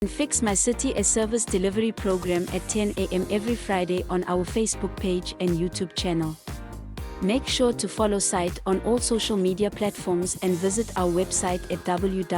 Fix My City, a service delivery program at 10 a.m. every Friday on our Facebook page and YouTube channel. Make sure to follow site on all social media platforms and visit our website at www.site.org.cw.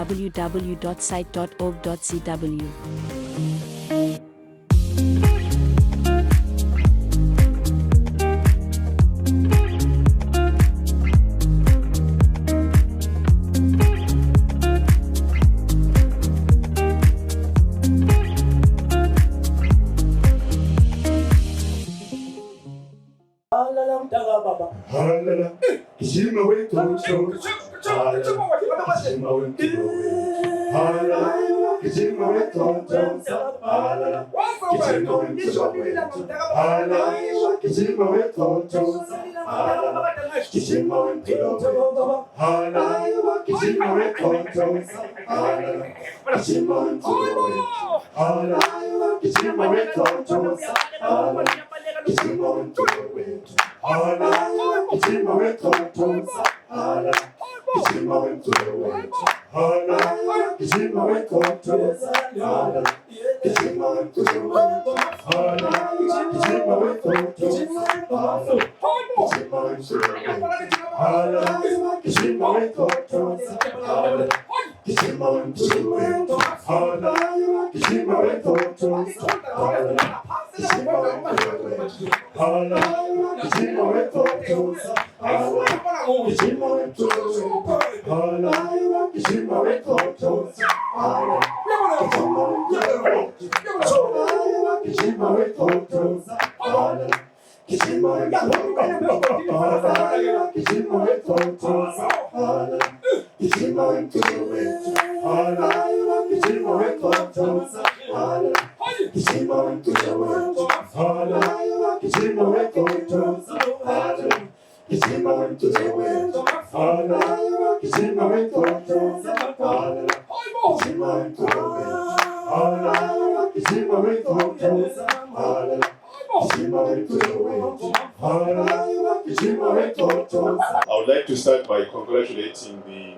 I would like to start by congratulating the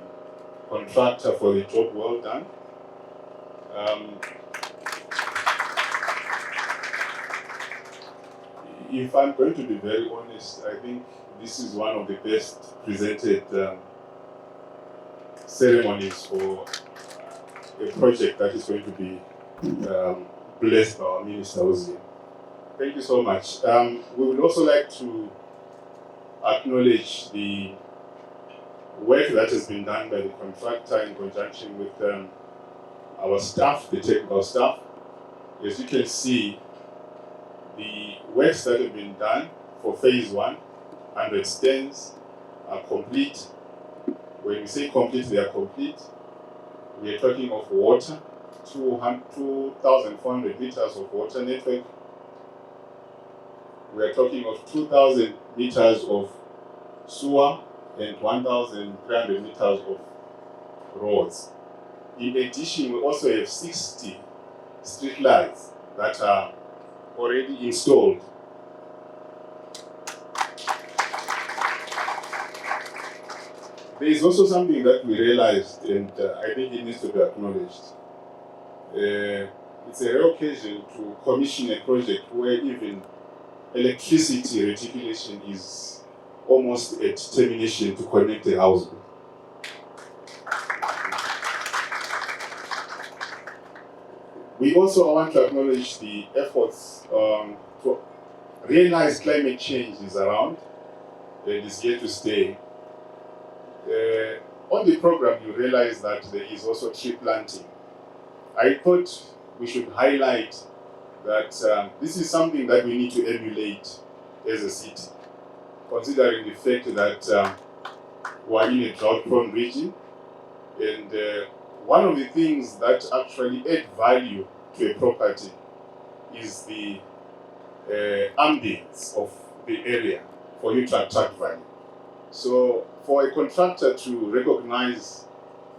contractor for the job well done. If I'm going to be very honest, I think this is one of the best presented ceremonies for a project that is going to be blessed by our Minister Ozzy. Thank you so much. We would also like to acknowledge the work that has been done by the contractor in conjunction with our staff, the technical staff. As you can see, the works that have been done for phase 1, 100 stands, are complete. When we say complete, they are complete. We are talking of water, 2,400 meters of water network. We are talking of 2,000 meters of sewer and 1,300 meters of roads. In addition, we also have 60 street lights that are already installed. There is also something that we realized, and I think it needs to be acknowledged. It's a rare occasion to commission a project where even electricity reticulation is almost at termination to connect a household. We also want to acknowledge the efforts to realize climate change is around and is here to stay. On the program, you realize that there is also tree planting. I thought we should highlight that this is something that we need to emulate as a city, considering the fact that we are in a drought-prone region, and one of the things that actually add value to a property is the ambience of the area for you to attract value. So for a contractor to recognize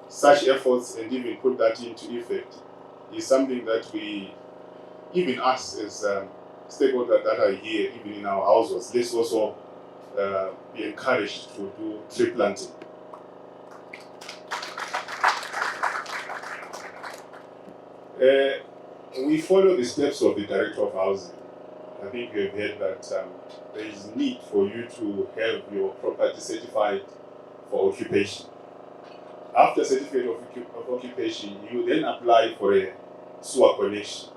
such efforts and even put that into effect is something that we, even us as stakeholders that are here, even in our households, let's also be encouraged to do tree planting. We follow the steps of the Director of Housing. I think you have heard that there is need for you to have your property certified for occupation. After certificate of occupation, you then apply for a sewer connection.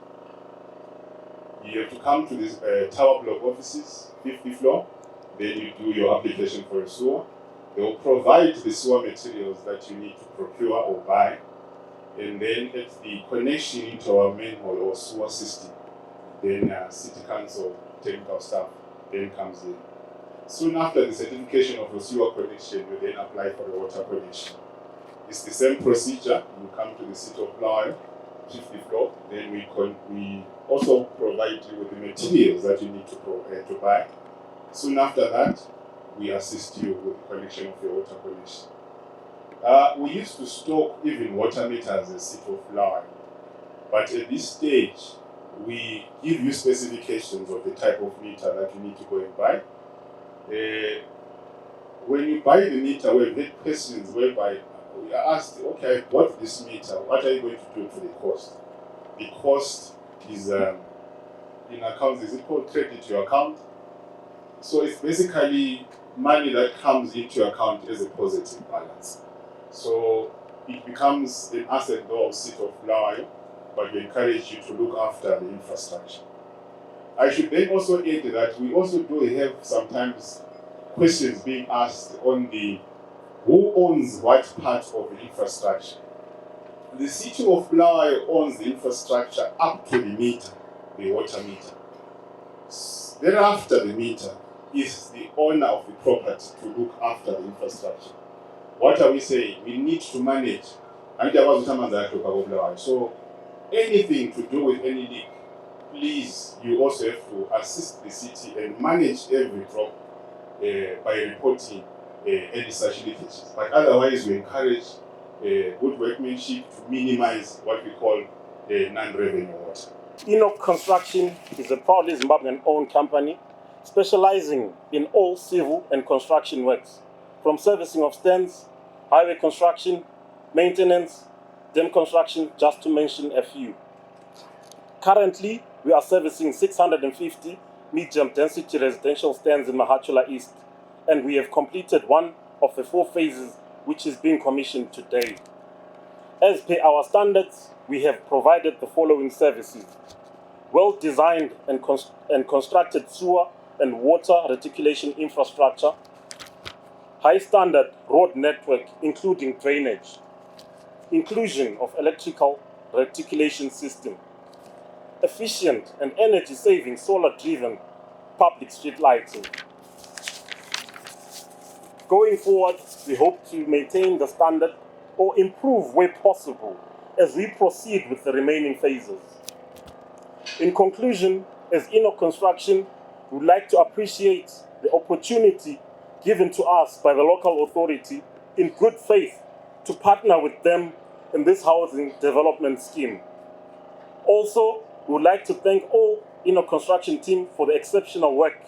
You have to come to this tower block offices, 50th floor, then you do your application for a sewer. They will provide the sewer materials that you need to procure or buy, and then at the connection into our manhole or sewer system, then City Council technical staff then comes in. Soon after the certification of the sewer connection, you then apply for the water connection. It's the same procedure. You come to the City of Flower, 50th floor, then we also provide you with the materials that you need to buy. Soon after that, we assist you with the connection of your water connection. We used to stock even water meters as City of Flower, but at this stage, we give you specifications of the type of meter that you need to go and buy. When you buy the meter, we've had questions whereby we are asked, okay, I bought this meter, what are you going to do for the cost? The cost is in accounts, is it called credit to your account? So it's basically money that comes into your account as a positive balance. So it becomes an asset though of City of Flower, but we encourage you to look after the infrastructure. I should then also add that we also do have sometimes questions being asked on the who owns what part of the infrastructure. The City of Flower owns the infrastructure up to the meter, the water meter. Thereafter the meter is the owner of the property to look after the infrastructure. What are we saying? We need to manage. So anything to do with any leak, please, you also have to assist the city and manage every drop by reporting any such leakages. But otherwise, we encourage good workmanship to minimize what we call non-revenue water. Enoch Construction is a proudly Zimbabwean-owned company specializing in all civil and construction works, from servicing of stands, highway construction, maintenance, dam construction, just to mention a few. Currently, we are servicing 650 medium density residential stands in MAHATSHULA East, and we have completed one of the 4 phases which is being commissioned today. As per our standards, we have provided the following services: well-designed and constructed sewer and water reticulation infrastructure, high-standard road network including drainage, inclusion of electrical reticulation system, efficient and energy-saving solar-driven public street lighting. Going forward, we hope to maintain the standard or improve where possible as we proceed with the remaining phases. In conclusion, as Enoch Construction, we would like to appreciate the opportunity given to us by the local authority in good faith to partner with them in this housing development scheme. Also, we would like to thank all Enoch Construction team for the exceptional work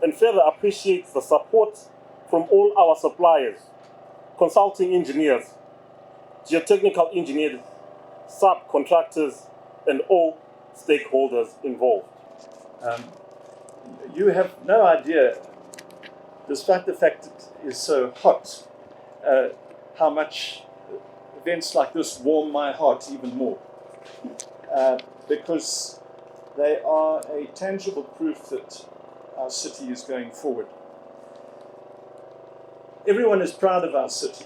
and further appreciate the support from all our suppliers, consulting engineers, geotechnical engineers, subcontractors, and all stakeholders involved. You have no idea, despite the fact it is so hot, how much events like this warm my heart even more. Because they are a tangible proof that our city is going forward. Everyone is proud of our city.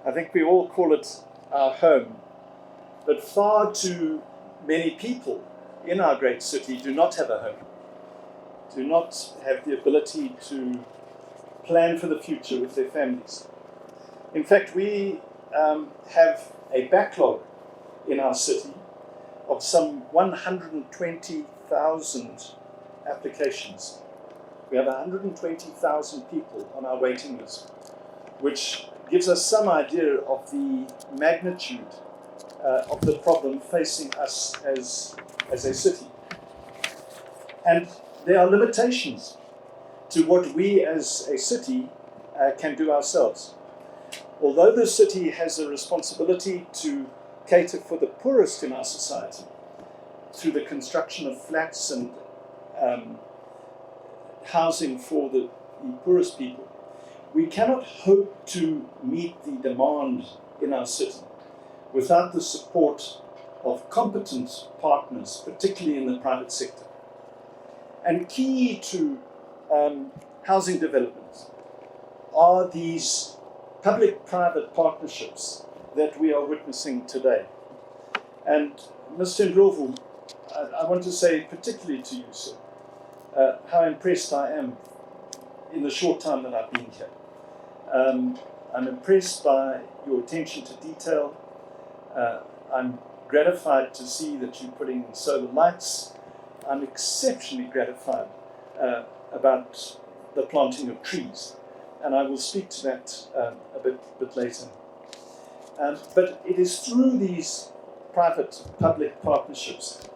I think we all call it our home, but far too many people in our great city do not have a home, do not have the ability to plan for the future with their families. In fact, we have a backlog in our city of some 120,000 applications. We have 120,000 people on our waiting list, which gives us some idea of the magnitude of the problem facing us as a city. And there are limitations to what we as a city can do ourselves. Although the city has a responsibility to cater for the poorest in our society through the construction of flats and housing for the poorest people, we cannot hope to meet the demand in our city without the support of competent partners, particularly in the private sector. And key to housing development are these public-private partnerships that we are witnessing today. And Mr. Ndlovu, I want to say particularly to you, sir, how impressed I am in the short time that I've been here. I'm impressed by your attention to detail. I'm gratified to see that you're putting in solar lights. I'm exceptionally gratified about the planting of trees, and I will speak to that a bit later. But it is through these private-public partnerships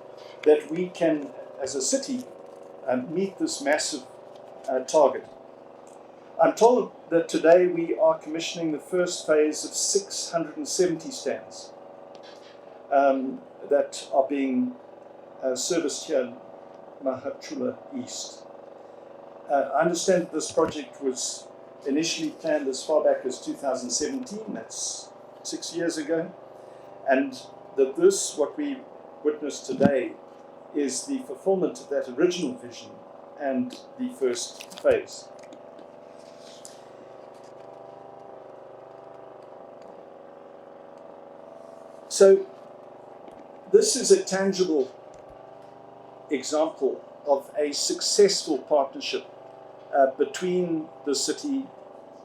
that we can, as a city, meet this massive target. I'm told that today we are commissioning the first phase of 670 stands that are being serviced here in MAHATSHULA East. I understand that this project was initially planned as far back as 2017, that's 6 years ago, and that this, what we witness today, is the fulfillment of that original vision and the first phase. So this is a tangible example of a successful partnership between the city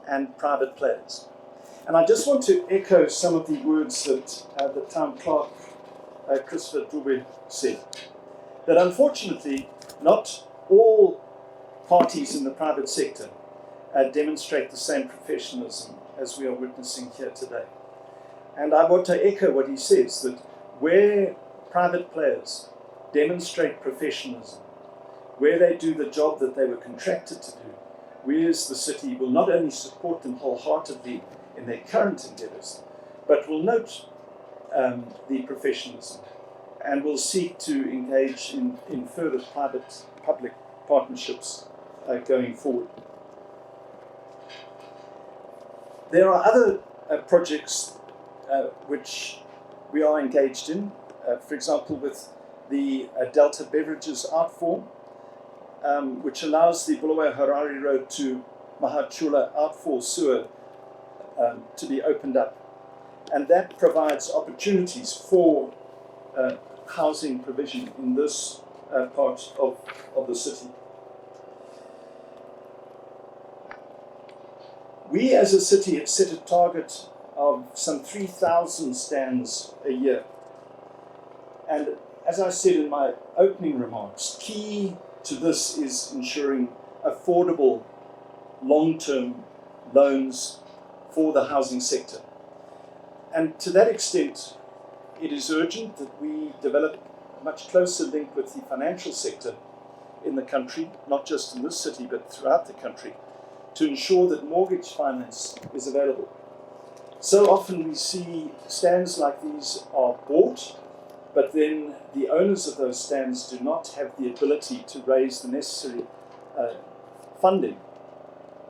and private players. And I just want to echo some of the words that the town clerk, Christopher Dube, said. That unfortunately, not all parties in the private sector demonstrate the same professionalism as we are witnessing here today. And I want to echo what he says, that where private players demonstrate professionalism, where they do the job that they were contracted to do, we as the city will not only support them wholeheartedly in their current endeavours, but will note the professionalism and will seek to engage in further private-public partnerships going forward. There are other projects which we are engaged in, for example with the Delta Beverages art form, which allows the Bulawayo-Harare Road to MAHATSHULA outfall sewer to be opened up. And that provides opportunities for housing provision in this part of the city. We as a city have set a target of some 3,000 stands a year. And as I said in my opening remarks, key to this is ensuring affordable long-term loans for the housing sector. And to that extent, it is urgent that we develop a much closer link with the financial sector in the country, not just in this city, but throughout the country, to ensure that mortgage finance is available. So often we see stands like these are bought, but then the owners of those stands do not have the ability to raise the necessary funding,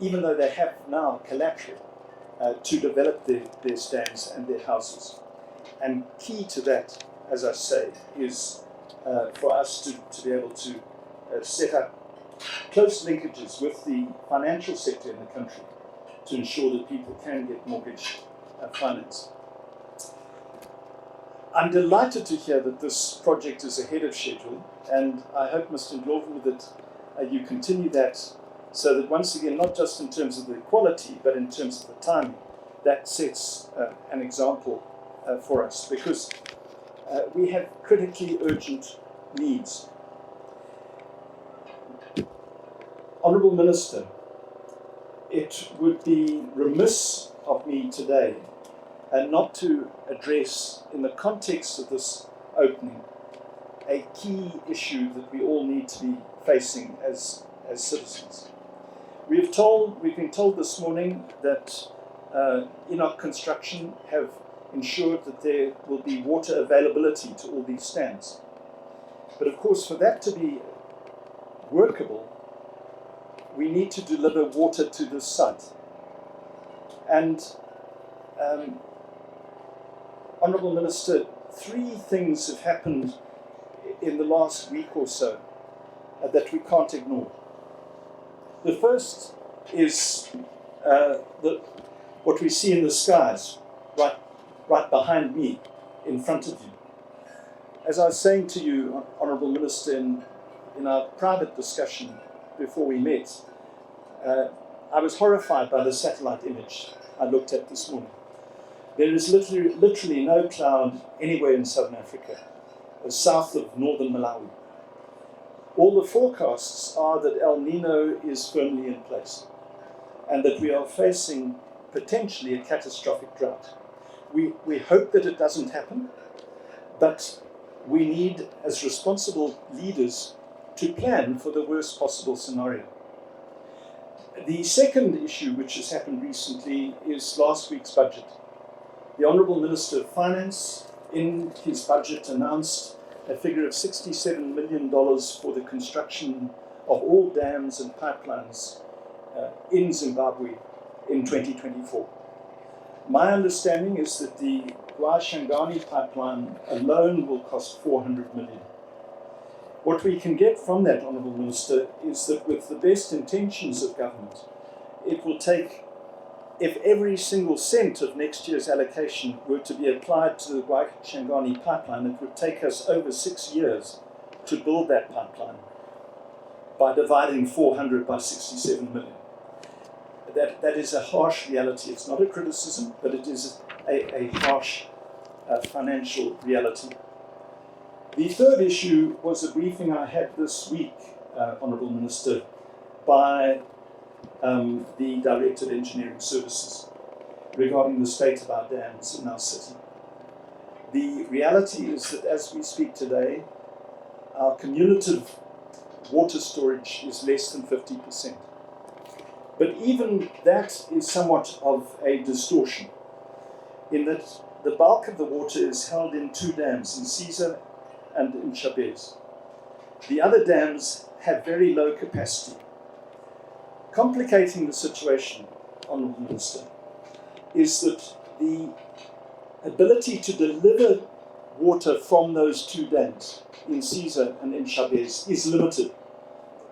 even though they have now collateral to develop their stands and their houses. And key to that, as I say, is for us to be able to set up close linkages with the financial sector in the country to ensure that people can get mortgage finance. I'm delighted to hear that this project is ahead of schedule, and I hope, Mr. Ndlovu, that you continue that so that once again, not just in terms of the quality, but in terms of the timing, that sets an example for us, because we have critically urgent needs. Honourable Minister, it would be remiss of me today not to address, in the context of this opening, a key issue that we all need to be facing as citizens. We've been told this morning that Enoch Construction have ensured that there will be water availability to all these stands. But of course, for that to be workable, we need to deliver water to this site. And Honourable Minister, 3 things have happened in the last week or so that we can't ignore. The first is what we see in the skies, right behind me, in front of you. As I was saying to you, Honourable Minister, in our private discussion before we met, I was horrified by the satellite image I looked at this morning. There is literally no cloud anywhere in Southern Africa, south of northern Malawi. All the forecasts are that El Nino is firmly in place and that we are facing potentially a catastrophic drought. We hope that it doesn't happen, but we need, as responsible leaders, to plan for the worst possible scenario. The second issue which has happened recently is last week's budget. The Honourable Minister of Finance, in his budget, announced a figure of $67 million for the construction of all dams and pipelines in Zimbabwe in 2024. My understanding is that the Gwai-Shangani pipeline alone will cost $400 million. What we can get from that, Honourable Minister, is that with the best intentions of government, it will take, if every single cent of next year's allocation were to be applied to the Gwai-Shangani pipeline, it would take us over 6 years to build that pipeline by dividing 400 by 67 million. That is a harsh reality. It's not a criticism, but it is a harsh financial reality. The third issue was a briefing I had this week, Honourable Minister, by the Director of Engineering Services regarding the state of our dams in our city. The reality is that as we speak today, our cumulative water storage is less than 50%. But even that is somewhat of a distortion, in that the bulk of the water is held in 2 dams, in Caesar and in Chabez. The other dams have very low capacity. Complicating the situation, Honourable Minister, is that the ability to deliver water from those 2 dams, in Caesar and in Chabez, is limited.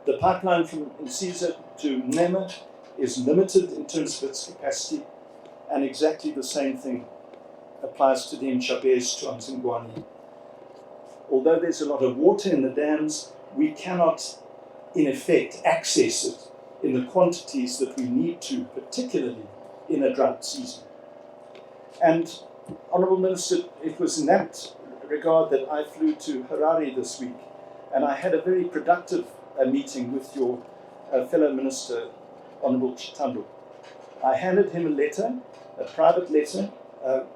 The pipeline from Caesar to Nema is limited in terms of its capacity, and exactly the same thing applies to the Chabez to Mzingwane. Although there's a lot of water in the dams, we cannot, in effect, access it in the quantities that we need to, particularly in a drought season. And, Honourable Minister, it was in that regard that I flew to Harare this week, and I had a very productive meeting with your fellow Minister, Honourable Chitando. I handed him a letter, a private letter,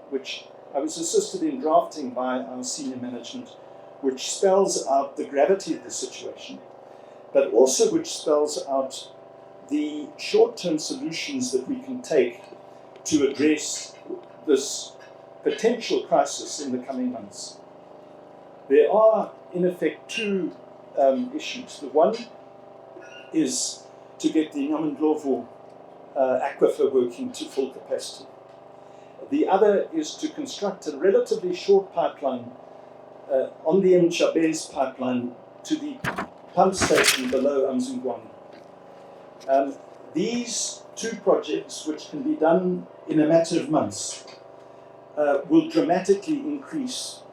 which I was assisted in drafting by our senior management, which spells out the gravity of the situation, but also which spells out the short-term solutions that we can take to address this potential crisis in the coming months. There are, in effect, 2 issues. The one is to get the Nyamandlovu aquifer working to full capacity. The other is to construct a relatively short pipeline on the Chabez pipeline to the pump station below Mzingwane. These 2 projects, which can be done in a matter of months, will dramatically increase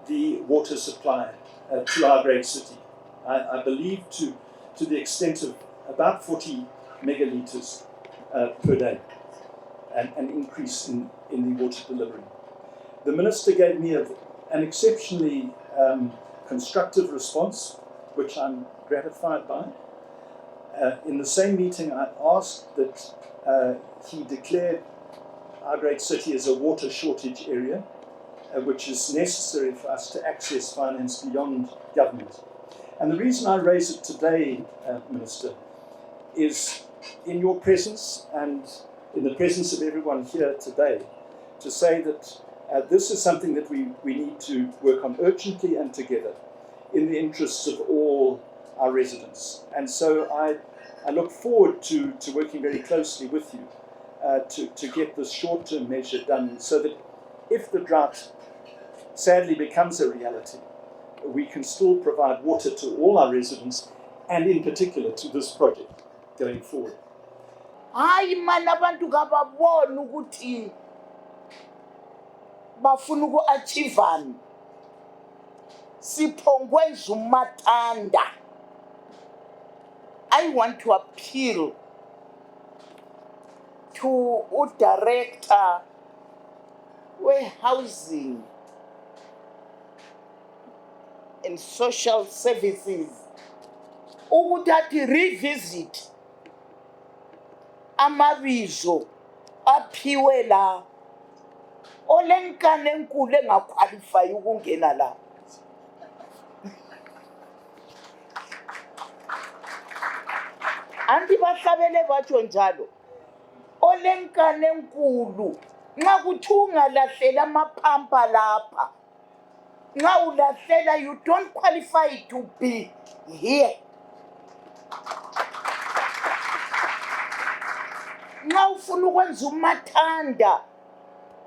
the water supply to our great city. I believe to the extent of about 40 megalitres per day, an increase in the water delivery. The Minister gave me an exceptionally constructive response, which I'm gratified by. In the same meeting, I asked that he declared our great city as a water shortage area, which is necessary for us to access finance beyond government. And the reason I raise it today, Minister, is in your presence and in the presence of everyone here today, to say that This is something that we need to work on urgently and together in the interests of all our residents. And so I look forward to working very closely with you to get this short-term measure done so that if the drought sadly becomes a reality, we can still provide water to all our residents and in particular to this project going forward. Hayi mani abantu kababona ukuthi bafuna uku-achievani. Siphongwenza umathanda. I want to appeal to director we-housing and social services ukuthi athi revisit amabizo aphiwe la olenkane enkulu engaqualify ukungena la. Anti bahlabele batsho njalo olenkane enkulu nxa kuthi ungalahlela amapampa lapha nxa ulahlela you don't qualify to be here. Nxa ufuna ukwenza umathanda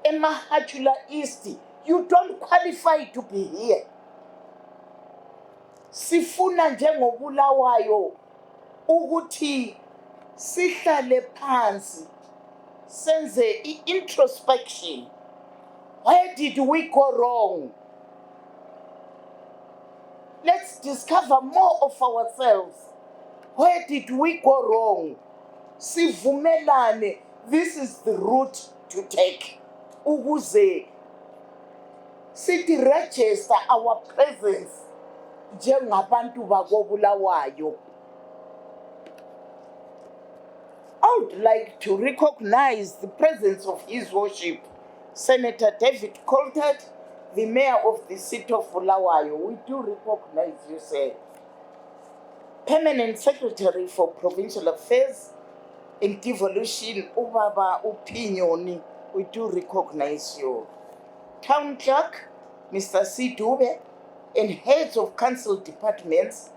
eMAHATSHULA East you don't qualify to be here. Sifuna njengobulawayo ukuthi sihlale phansi senze introspection. Where did we go wrong? Let's discover more of ourselves. Where did we go wrong? Sivumelane, this is the route to take. Ukuze sithi register our presence njengabantu bakobulawayo. I would like to recognize the presence of His Worship, Senator David Coltert, the Mayor of the City of Bulawayo. We do recognize you, sir. Permanent Secretary for Provincial Affairs and Devolution, Ubaba Upinyoni. We do recognize you. Town Clerk, Mr. C. Dube, and heads of council departments,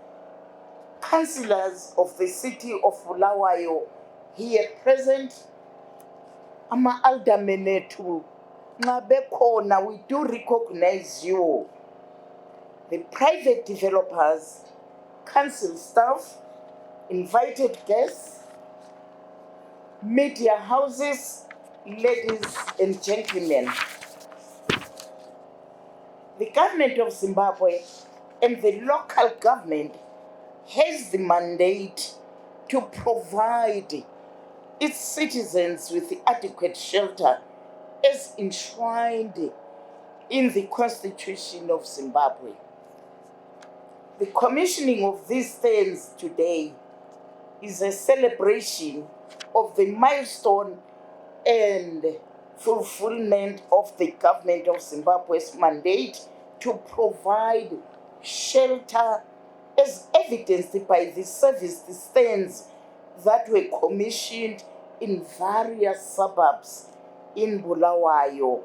councillors of the City of Bulawayo, here present, ama aldermen ethu nxa bekhona, we do recognize you. The private developers, council staff, invited guests, media houses, ladies and gentlemen. The government of Zimbabwe and the local government has the mandate to provide its citizens with adequate shelter as enshrined in the Constitution of Zimbabwe. The commissioning of these stands today is a celebration of the milestone and fulfillment of the government of Zimbabwe's mandate to provide shelter as evidenced by the service stands that were commissioned in various suburbs in Bulawayo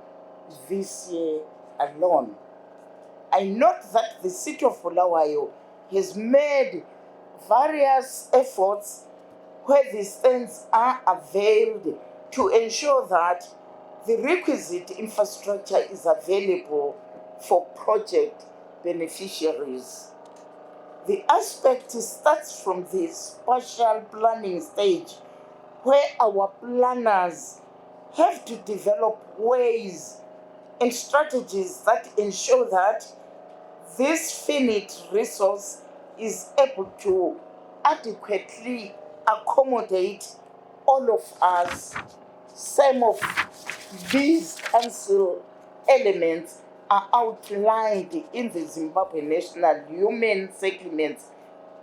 this year alone. I note that the city of Bulawayo has made various efforts where the stands are availed to ensure that the requisite infrastructure is available for project beneficiaries. The aspect starts from the spatial planning stage, where our planners have to develop ways and strategies that ensure that this finite resource is able to adequately accommodate all of us. Some of these council elements are outlined in the Zimbabwe National Human Settlements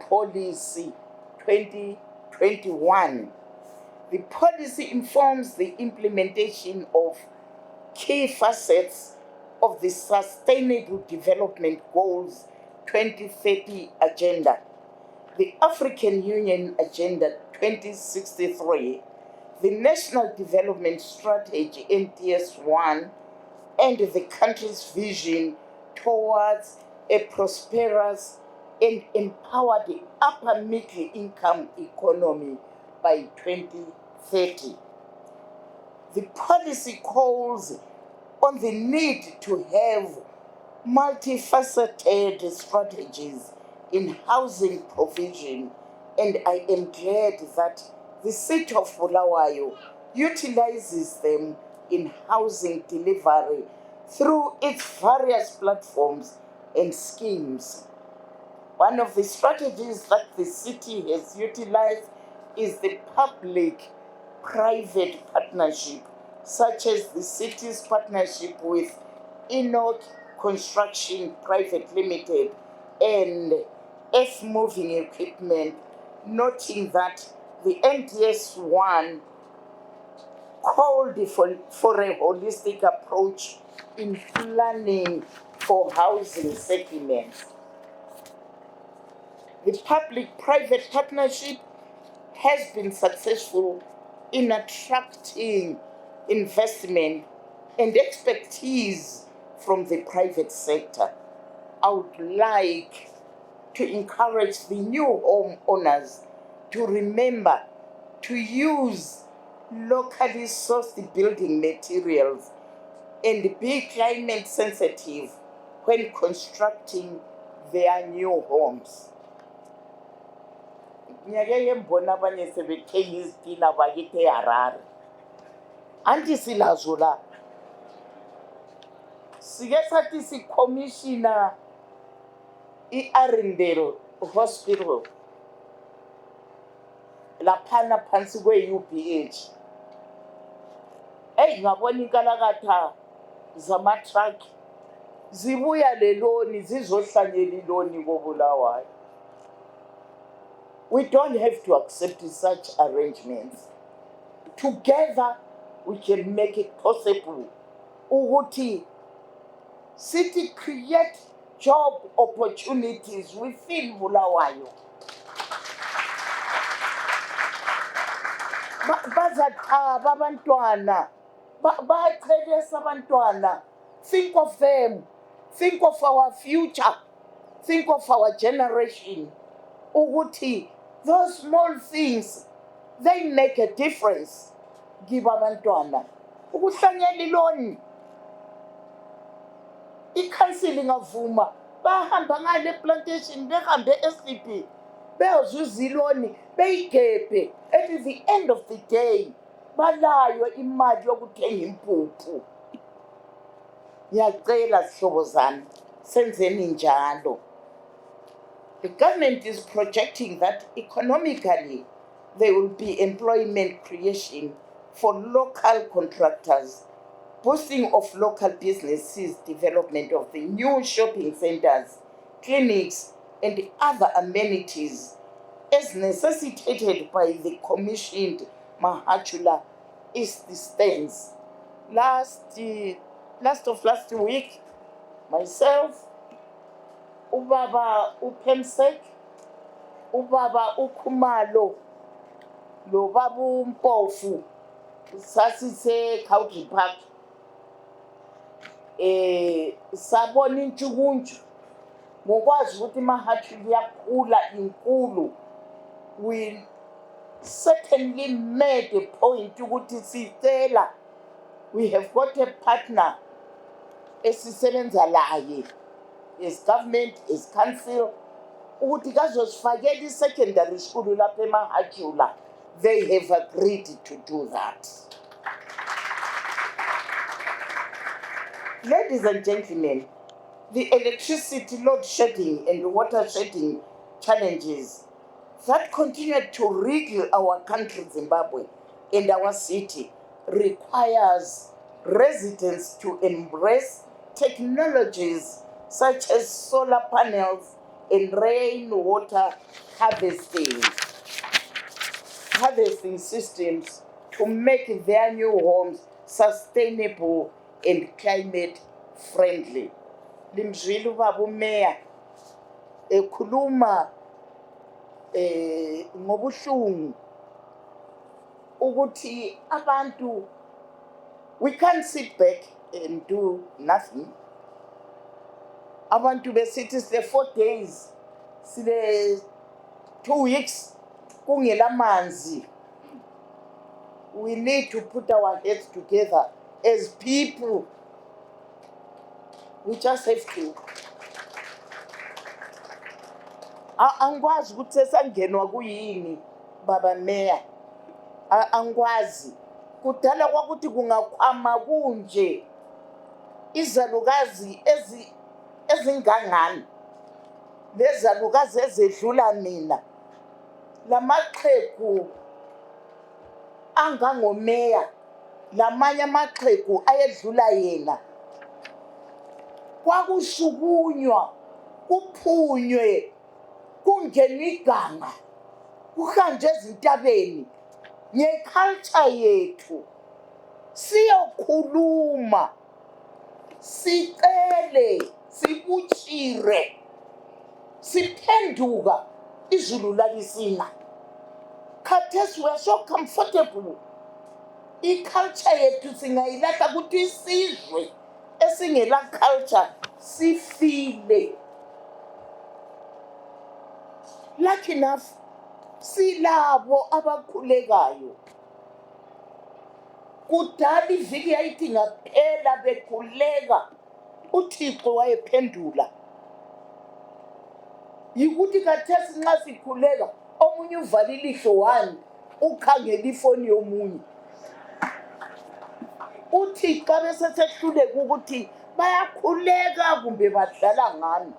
Policy 2021. The policy informs the implementation of key facets of the Sustainable Development Goals 2030 Agenda, the African Union Agenda 2063, the National Development Strategy NTS 1, and the country's vision towards a prosperous and empowered upper middle income economy by 2030. The policy calls on the need to have multifaceted strategies in housing provision, and I am glad that the city of Bulawayo utilizes them in housing delivery through its various platforms and schemes. One of the strategies that the city has utilized is the public-private partnership, such as the city's partnership with Enoch Construction Private Limited and earth moving equipment, noting that the NTS1 called for a holistic approach in planning for housing settlements. The public-private partnership has been successful in attracting investment and expertise from the private sector. I would like to encourage the new home owners to remember to use locally sourced building materials and be climate sensitive when constructing their new homes. Ngiyake mbona abanye sebethenga izitina bakithi eHarare. Anti silazo la. Sike sathi si-commissioner i-Arendelle Hospital laphana phansi kwe-UBH. Ngabona inkalakatha zama-truck zibuya leloni zizohlanyela iloni koBulawayo. We don't have to accept such arrangements. Together, we can make it possible. Ukuthi city create job opportunities within Bulawayo. Bazathaba abantwana, bayaqhelisa abantwana. Think of them. Think of our future. Think of our generation. Ukuthi those small things, they make a difference. Give abantwana. Ukuhlanyela iloni. I-council ingavuma. Bahamba ngale plantation, behambe eSiphi. Beyozuza iloni, beyigebhe. At the end of the day, balayo imali yokuthenga impuphu. Ngiyacela sihlobo zami, senzeni njalo. The government is projecting that economically there will be employment creation for local contractors, boosting of local businesses, development of the new shopping centers, clinics, and other amenities as necessitated by the commissioned MAHATSHULA is the stance. Last week, myself, ubaba uPemsek, ubaba uKhumalo, lo baba uMpofu, sasise Country Park. Sabona intshukuntshu ngokwazi ukuthi MAHATSHULA iyakhula inkulu. We certainly made a point ukuthi sicela, we have got a partner esisebenza laye as government, as council, ukuthi kazosifakela i-secondary school lapha eMahachula. They have agreed to do that. Ladies and gentlemen, the electricity load shedding and water shedding challenges that continue to riddle our country, Zimbabwe, and our city requires residents to embrace technologies such as solar panels and rainwater harvesting systems to make their new homes sustainable and climate friendly. Limzwile ubaba uMeya ekhuluma ngobuhlungu ukuthi abantu, we can't sit back and do nothing. Abantu besithi sile 4 days, sile 2 weeks, kungela manzi. We need to put our heads together as people. We just have to. Angikwazi ukuthi sesangenwa kuyini baba Mayor. Angikwazi. Kudala kwakuthi kungakhwama kunje. Izalukazi ezingangani. Lezalukazi ezedlula mina. Lamaqhegu angangomeya. Lamanye amaqhegu ayedlula yena. Kwakushukunywa, kuphunywe, kungena iganga, kuhanjwe ezintabeni ngeculture yethu. Siyokhuluma, sicele, sibutshire, siphenduka izulu lalisina. Khathesi we are so comfortable. I-culture yethu singayilahla ukuthi isizwe esingela culture sifile. Lucky enough, silabo abakhulekayo. Kudala iviki yayithi ngaphela bekhuleka, uThixo wayephendula. Yikuthi khathesi nxa sikhuleka, omunye uvala ilihlo wani, ukhangela ifoni yomunye. uThixo bese sehluleka ukuthi bayakhuleka kumbe badlala ngani.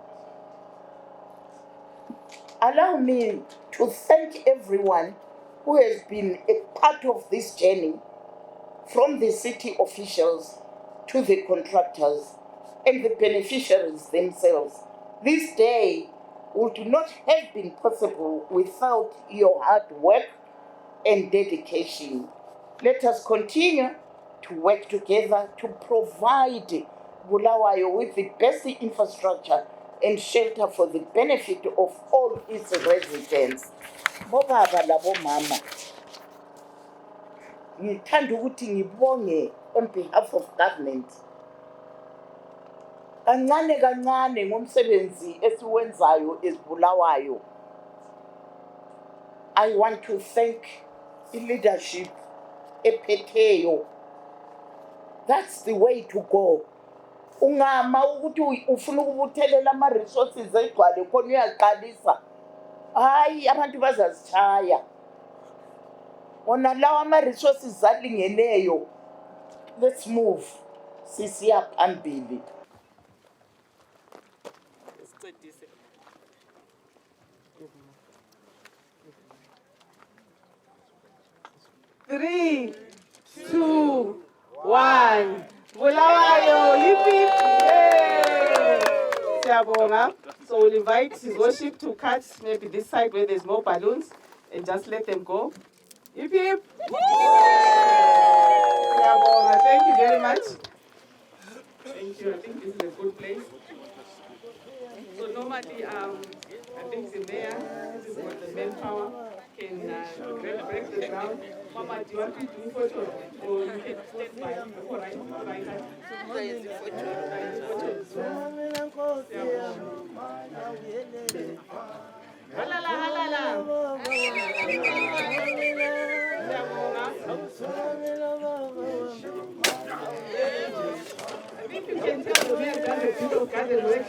Allow me to thank everyone who has been a part of this journey, from the city officials to the contractors and the beneficiaries themselves. This day would not have been possible without your hard work and dedication. Let us continue to work together to provide Bulawayo with the best infrastructure and shelter for the benefit of all its residents. Bobaba labo mama, ngithanda ukuthi ngibonge on behalf of government. Kancane kancane ngomsebenzi esiwenzayo eSibulawayo. I want to thank the leadership ephetheyo. That's the way to go. Ungama ukuthi ufuna ukubuthelela ama resources egcwale khona uyaqalisa. Hayi abantu bazazitshaya. Ona lawa ama resources alingeneyo. Let's move. Sisiya phambili. 3, 2, 1. Bulawayo, yippee! Yay! Siyabonga. So we'll invite His Worship to cut maybe this side where there's more balloons and just let them go. Yip yip! Siyabonga. Thank you very much. Thank you. I think this is a good place. So normally, I think the mayor, this is what the manpower can break the ground. Mama, do you want me to do photo? Or you can stand by. All right. Halala, halala. I think you can tell the mayor that the people gathered work.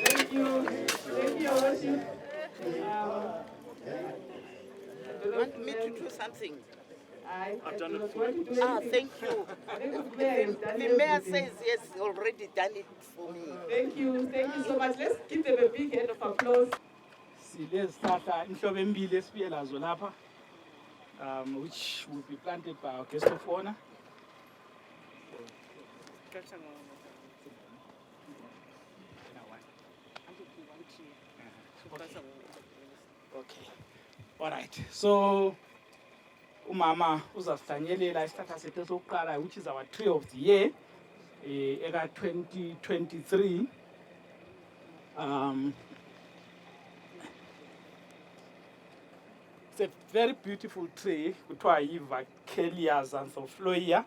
Thank you. Thank you, Your Worship. Want me to do something? I've done it for you. Thank you. The mayor says yes, already done it for me. Thank you so much. Let's give them a big hand of applause. Silesihlahla inhlobo embili esibiyelazo lapha, which will be planted by our guest of honor. Okay. All right. So umama uzasihlanyelela isihlahla sethu sokuqala, which is our tree of the year, eka 2023. It's a very beautiful tree, kuthiwa yi-Vaccalia xanthophylla,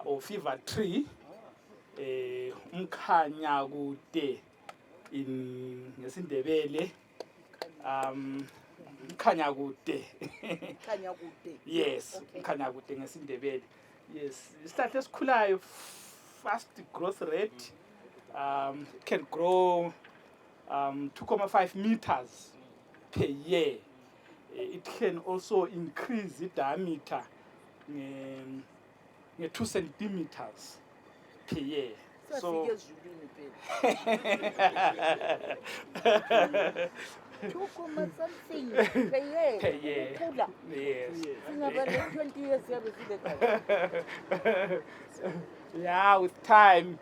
or fever tree. Umkhanya kude in ngesindebele. Umkhanya kude. Khanya kude. Yes, umkhanya kude ngesindebele. Yes, isihlahla esikhulayo, fast growth rate. Can grow 2.5 meters per year. It can also increase the diameter 2 centimeters per year. So 2.something per year. per year. Yes. 20 years Yeah, with time,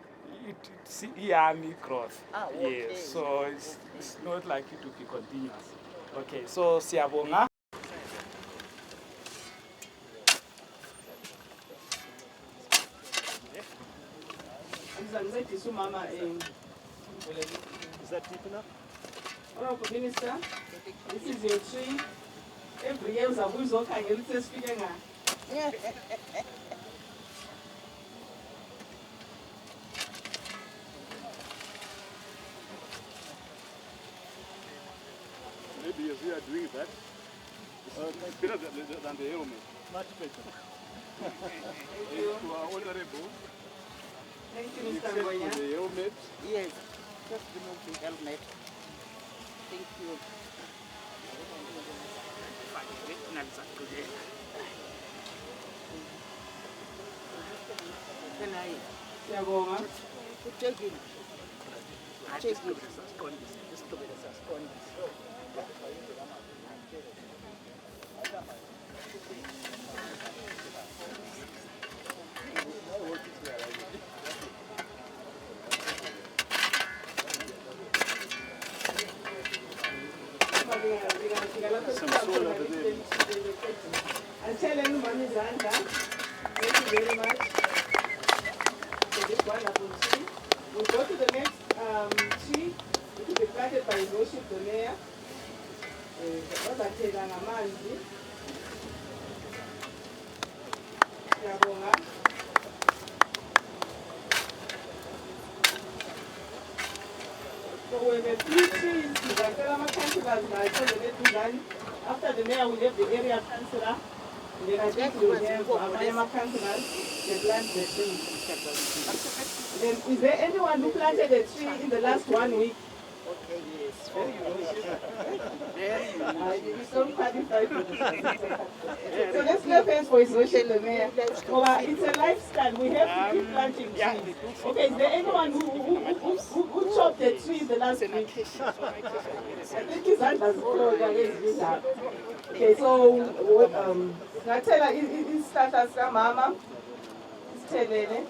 it's yummy growth. okay. Yes, so it's not likely to be continuous. Okay, so siyabonga. Is that deep enough? Honorable Minister, this is your tree. Every year, uzabuzokhangela ukuthi sesifike nga. Maybe as we are doing that, it's better than the helmet. Much better. To our honorable, Thank you, Mr. except for Moyo. the helmet. Yes, just remove the helmet. Thank you. Can I Siyabonga. take it? Take it. I'll tell everyone is under. Thank you very much for this wonderful tree. We'll go to the next tree, which will be planted by His Worship the Mayor. Bazathenga ngamanzi. Siyabonga. So we have 3 trees. Ngizacela ama-councillors ngayithole leduzane. After the mayor, we have the area councillor. Then I think we have our councillors. They plant the trees. Then is there anyone who planted a tree in the last 1 week? Okay, yes. You don't qualify for this. So let's clap hands for His Worship the Mayor. It's a lifestyle. We have to keep planting trees. Okay, is there anyone who chopped a tree in the last week? I think his hand has grown against his hand. Okay, so ngathela isihlahla sikamama isithelele.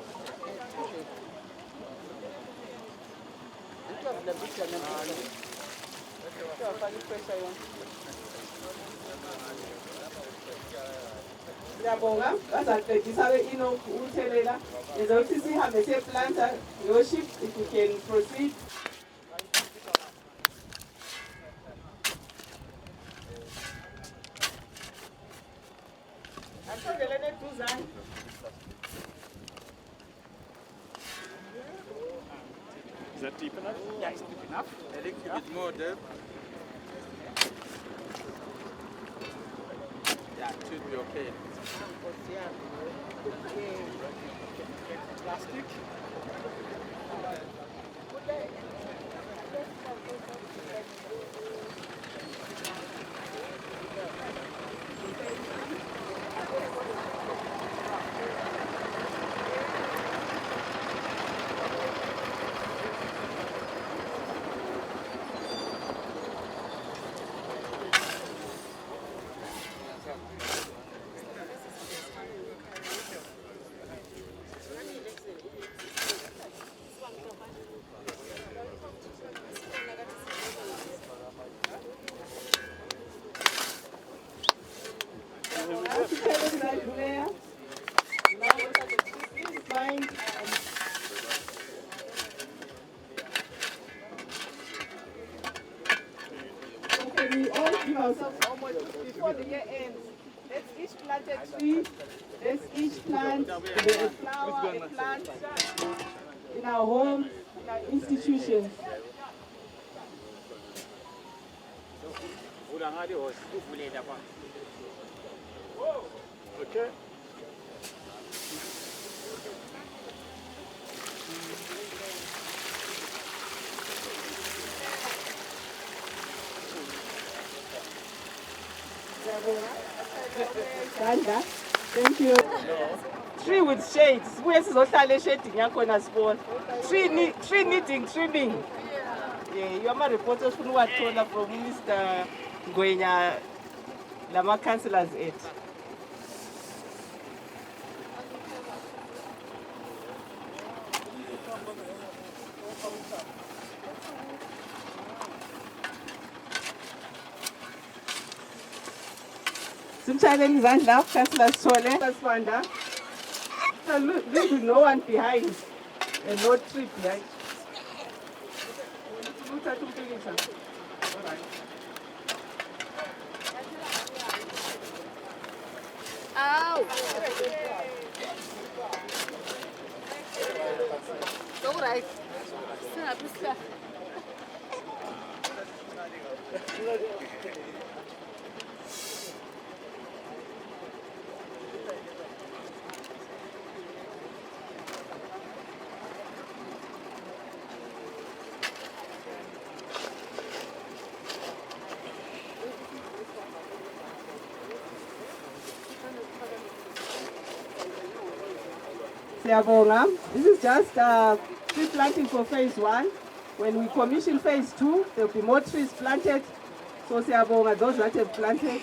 Siyabonga, bazaqedisa be-Enoch ukuthelela. Yenza ukuthi sihambe siyeplanta. Worship, if you can proceed. Asondelene eduzane. Is that deep enough? Yeah, it's deep enough. A little bit more depth. Yeah, it should be okay. Plastic. ourselves almost before the year ends. Let's each plant a tree. Let's each plant a flower, a plant in our homes, in our institutions. Okay. Thank you. Tree with shades. Where's the shading? Tree needing trimming. Yeah, you are my reporters from Mr. Gwenya Lama Councillor's Aid. Simchalen Zandla, Councillor Sole, Wanda. Leaving no one behind and no tree behind. All right. Ow! All right. Stop. This is just tree planting for phase 1. When we commission phase 2, there will be more trees planted. So those that have planted,